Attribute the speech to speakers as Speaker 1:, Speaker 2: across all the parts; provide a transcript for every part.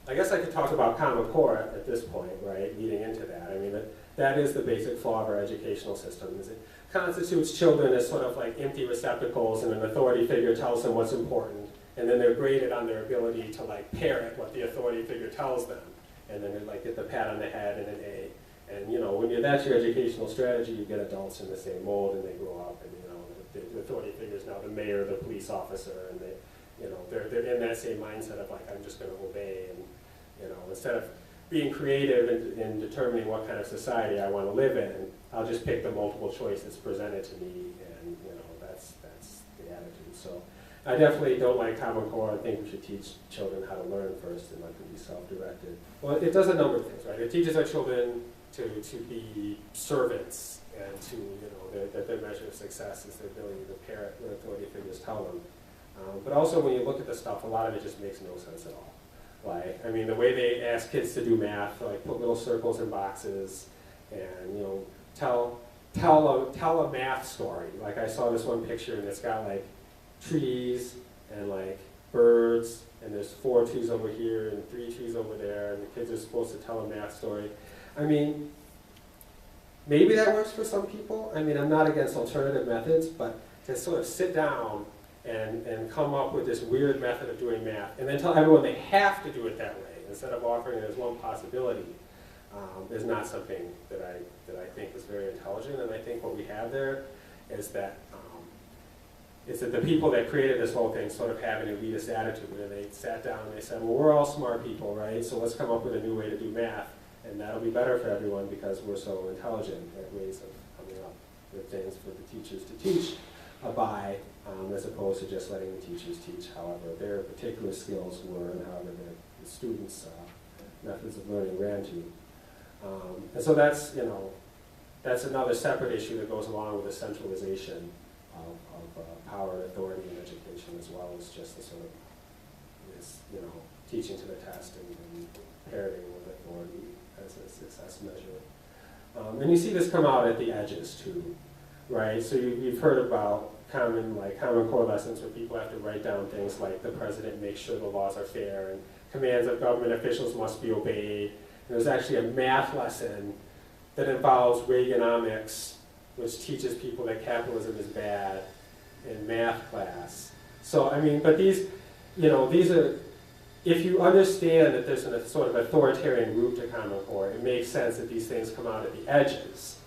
Speaker 1: I guess I could talk about Common Core at this point, right, leading into that. I mean, that is the basic flaw of our educational system. Is it constitutes children as sort of like empty receptacles, and an authority figure tells them what's important, and then they're graded on their ability to like parrot what the authority figure tells them, and then they like get the pat on the head and an A. And you know, when that's your educational strategy, you get adults in the same mold, and they grow up, and you know, the authority figure is now the mayor, the police officer, and they, you know, they're in that same mindset of like, I'm just going to obey, and you know, instead of being creative in determining what kind of society I want to live in, I'll just pick the multiple choice that's presented to me, and you know, that's the attitude. So I definitely don't like Common Core. I think we should teach children how to learn first and let them be self-directed. Well, it does a number of things, right? It teaches our children to be servants, and to, you know, that their measure of success is their ability to parrot what authority figures tell them. But also, when you look at the stuff, a lot of it just makes no sense at all. Like, I mean, the way they ask kids to do math, like put little circles in boxes, and you know, tell a math story. Like I saw this one picture, and it's got like trees and like birds, and there's 4 trees over here and 3 trees over there, and the kids are supposed to tell a math story. I mean, maybe that works for some people. I mean, I'm not against alternative methods, but to sort of sit down and come up with this weird method of doing math, and then tell everyone they have to do it that way, instead of offering it as one possibility, is not something that I think is very intelligent. And I think what we have there is that the people that created this whole thing sort of have an elitist attitude, and they sat down and they said, well, we're all smart people, right? So let's come up with a new way to do math, and that'll be better for everyone because we're so intelligent at ways of coming up with things for the teachers to teach by, as opposed to just letting the teachers teach however their particular skills were and however the students' methods of learning ran to. And so that's, you know, that's another separate issue that goes along with the centralization of power and authority in education, as well as just the sort of this, you know, teaching to the test and parroting with authority as a success measure. And you see this come out at the edges too, right? So you've heard about common core lessons where people have to write down things like the president makes sure the laws are fair, and commands of government officials must be obeyed. And there's actually a math lesson that involves Reaganomics, which teaches people that capitalism is bad in math class. So, I mean, but these, you know, these are, if you understand that there's a sort of authoritarian root to Common Core, it makes sense that these things come out at the edges.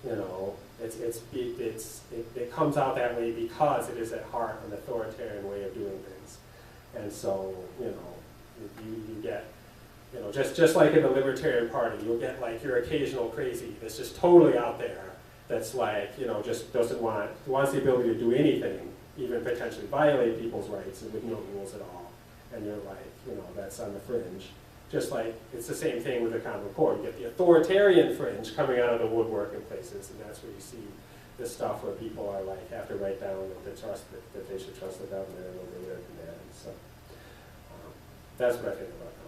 Speaker 1: You know, it comes out that way because it is at heart an authoritarian way of doing things. And so, you know, you get, you know, just like in the Libertarian Party, you'll get like your occasional crazy that's just totally out there, that's like, you know, just wants the ability to do anything, even potentially violate people's rights with no rules at all. And you're like, you know, that's on the fringe. Just like it's the same thing with the Common Core. You get the authoritarian fringe coming out of the woodwork in places, and that's where you see this stuff where people are like, have to write down that they should trust the government and obey their commands. So that's what I think about that.